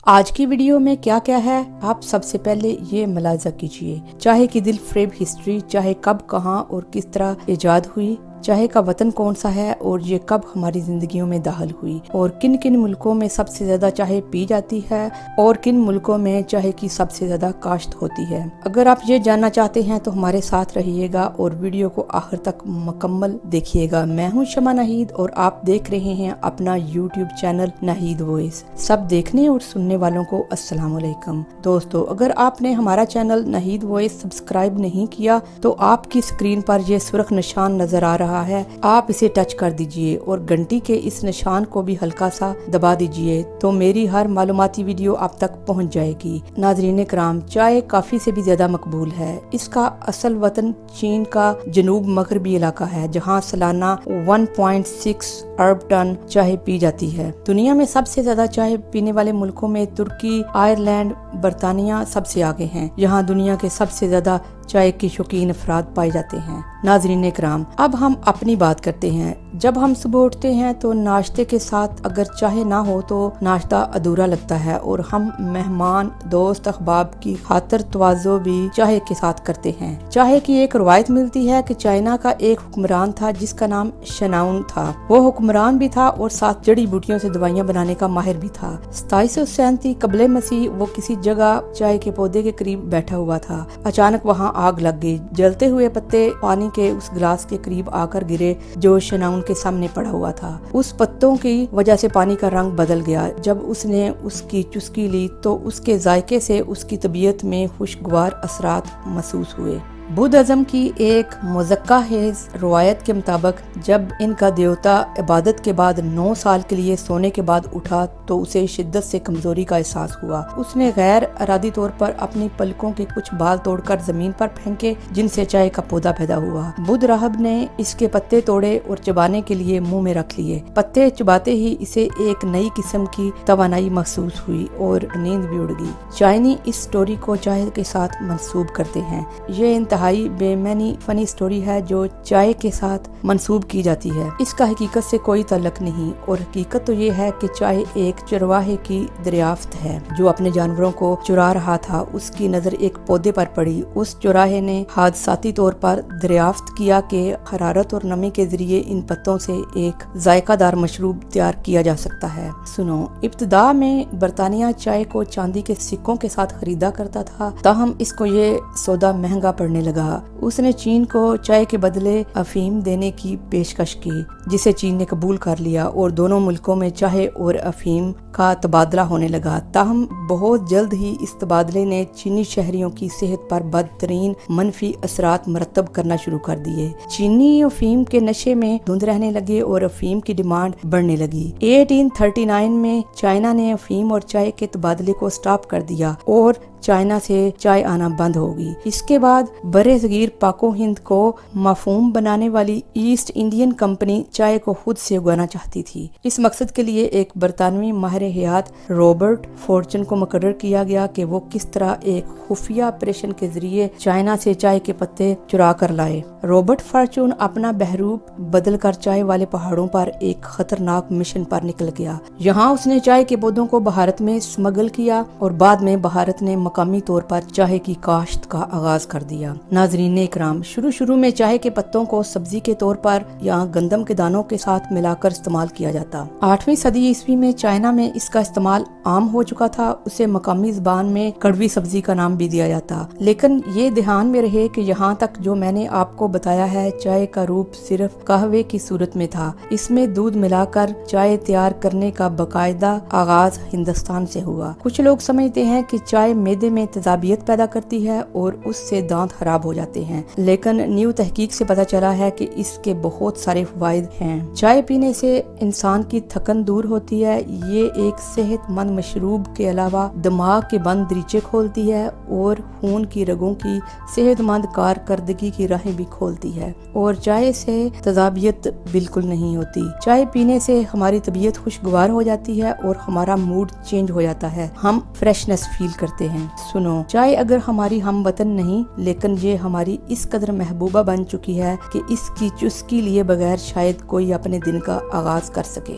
آج کی ویڈیو میں کیا ہے آپ سب سے پہلے یہ ملاحظہ کیجئے، چاہے کی دل فریب ہسٹری، چاہے کب کہاں اور کس طرح ایجاد ہوئی، چاہے کا وطن کون سا ہے اور یہ کب ہماری زندگیوں میں داخل ہوئی، اور کن کن ملکوں میں سب سے زیادہ چاہے پی جاتی ہے اور کن ملکوں میں چاہے کی سب سے زیادہ کاشت ہوتی ہے۔ اگر آپ یہ جاننا چاہتے ہیں تو ہمارے ساتھ رہیے گا اور ویڈیو کو آخر تک مکمل دیکھیے گا۔ میں ہوں شمع ناہید اور آپ دیکھ رہے ہیں اپنا یوٹیوب چینل ناہید وائس۔ سب دیکھنے اور سننے والوں کو السلام علیکم۔ دوستو، اگر آپ نے ہمارا چینل ناہید وائس سبسکرائب نہیں کیا تو آپ کی سکرین پر یہ سرخ نشان نظر آ رہا ہے، آپ اسے ٹچ کر دیجئے اور گھنٹی کے اس نشان کو بھی ہلکا سا دبا دیجئے تو میری ہر معلوماتی ویڈیو آپ تک پہنچ جائے گی۔ ناظرین کرام، چائے کافی سے بھی زیادہ مقبول ہے۔ اس کا اصل وطن چین کا جنوب مغربی علاقہ ہے، جہاں سالانہ 1.6 ارب ٹن چائے پی جاتی ہے۔ دنیا میں سب سے زیادہ چائے پینے والے ملکوں میں ترکی، آئرلینڈ، برطانیہ سب سے آگے ہیں، جہاں دنیا کے سب سے زیادہ چائے کے شوقین افراد پائے جاتے ہیں۔ ناظرین کرام، اب ہم اپنی بات کرتے ہیں۔ جب ہم صبح اٹھتے ہیں تو ناشتے کے ساتھ اگر چائے نہ ہو تو ناشتہ ادھورا لگتا ہے، اور ہم مہمان، دوست، احباب کی خاطر تواضع بھی چائے کے ساتھ کرتے ہیں۔ چائے کی ایک روایت ملتی ہے کہ چائنا کا ایک حکمران تھا جس کا نام شناؤن تھا۔ وہ حکمران بھی تھا اور ساتھ جڑی بوٹیوں سے دوائیاں بنانے کا ماہر بھی تھا۔ 2737 قبل مسیح وہ کسی جگہ چائے کے پودے کے قریب بیٹھا ہوا تھا۔ اچانک وہاں آگ لگ گئی، جلتے ہوئے پتے پانی کے اس گلاس کے قریب آ کر گرے جو شناؤن کے سامنے پڑا ہوا تھا۔ اس پتوں کی وجہ سے پانی کا رنگ بدل گیا۔ جب اس نے اس کی چسکی لی تو اس کے ذائقے سے اس کی طبیعت میں خوشگوار اثرات محسوس ہوئے۔ بدھ ازم کی ایک مزکہ خیز روایت کے مطابق جب ان کا دیوتا عبادت کے بعد 9 سال کے لیے سونے کے بعد اٹھا تو اسے شدت سے کمزوری کا احساس ہوا۔ اس نے غیر ارادی طور پر اپنی پلکوں کے کچھ بال توڑ کر زمین پر پھینکے، جن سے چائے کا پودا پیدا ہوا۔ بدھ راہب نے اس کے پتے توڑے اور چبانے کے لیے منہ میں رکھ لیے۔ پتے چباتے ہی اسے ایک نئی قسم کی توانائی محسوس ہوئی اور نیند بھی اڑ گئی۔ چائنی اس سٹوری کو چائے کے ساتھ منسوب کرتے ہیں۔ یہ انتہائی بے معنی فنی سٹوری ہے جو چائے کے ساتھ منسوب کی جاتی ہے۔ اس کا حقیقت سے کوئی تعلق نہیں، اور حقیقت تو یہ ہے کہ چائے ایک چرواہے کی دریافت ہے جو اپنے جانوروں کو چرا رہا تھا۔ اس کی نظر ایک پودے پر پڑی۔ اس چراہے نے حادثاتی طور پر دریافت کیا کہ حرارت اور نمی کے ذریعے ان پتوں سے ایک ذائقہ دار مشروب تیار کیا جا سکتا ہے۔ سنو، ابتدا میں برطانیہ چائے کو چاندی کے سکوں کے ساتھ خریدا کرتا تھا، تاہم اس کو یہ سودا مہنگا پڑنے لگا۔ اس نے چین کو چائے کے بدلے افیم دینے کی پیشکش کی، جسے چین نے قبول کر لیا، اور دونوں ملکوں میں چائے اور افیم کا تبادلہ ہونے لگا۔ تاہم بہت جلد ہی اس تبادلے نے چینی شہریوں کی صحت پر بدترین منفی اثرات مرتب کرنا شروع کر دیے۔ چینی افیم کے نشے میں دھند رہنے لگے اور افیم کی ڈیمانڈ بڑھنے لگی۔ 1839 میں چائنا نے افیم اور چائے کے تبادلے کو سٹاپ کر دیا اور چائنا سے چائے آنا بند ہو گئی۔ اس کے بعد برے صغیر پاک و ہند کو مفہوم بنانے والی ایسٹ انڈین کمپنی چائے کو خود سے اگانا چاہتی تھی۔ اس مقصد کے لیے ایک برطانوی ماہر حیات رابرٹ فارچون کو مقرر کیا گیا کہ وہ کس طرح ایک خفیہ آپریشن کے ذریعے چائنا سے چائے کے پتے چرا کر لائے۔ رابرٹ فارچون اپنا بہروپ بدل کر چائے والے پہاڑوں پر ایک خطرناک مشن پر نکل گیا۔ یہاں اس نے چائے کے پودوں کو بھارت میں سمگل کیا اور بعد میں بھارت نے مقامی طور پر چائے کی کاشت کا آغاز کر دیا۔ ناظرین اکرام، شروع میں چائے کے پتوں کو سبزی کے طور پر یا گندم کے دانوں کے ساتھ ملا کر استعمال کیا جاتا۔ 8ویں صدی عیسوی میں چائنا میں اس کا استعمال عام ہو چکا تھا۔ اسے مقامی زبان میں کڑوی سبزی کا نام بھی دیا جاتا، لیکن یہ دھیان میں رہے کہ یہاں تک جو میں نے آپ کو بتایا ہے، چائے کا روپ صرف قہوے کی صورت میں تھا۔ اس میں دودھ ملا کر چائے تیار کرنے کا باقاعدہ آغاز ہندوستان سے ہوا۔ کچھ لوگ سمجھتے ہیں کہ چائے معدے میں تیزابیت پیدا کرتی ہے اور اس سے دانت خراب ہو جاتے ہیں، لیکن نیو تحقیق سے پتہ چلا ہے کہ اس کے بہت سارے فوائد ہیں۔ چائے پینے سے انسان کی تھکن دور ہوتی ہے۔ یہ ایک صحت مند مشروب کے علاوہ دماغ کے بند دریچے کھولتی ہے اور خون کی رگوں کی صحت مند کارکردگی کی راہیں بھی کھولتی ہے، اور چائے سے تیزابیت بالکل نہیں ہوتی۔ چائے پینے سے ہماری طبیعت خوشگوار ہو جاتی ہے اور ہمارا موڈ چینج ہو جاتا ہے، ہم فریشنس فیل کرتے ہیں۔ سنو، چائے اگر ہماری ہم وطن نہیں، لیکن یہ ہماری اس قدر محبوبہ بن چکی ہے کہ اس کی چسکی لیے بغیر شاید کوئی اپنے دن کا آغاز کر سکے۔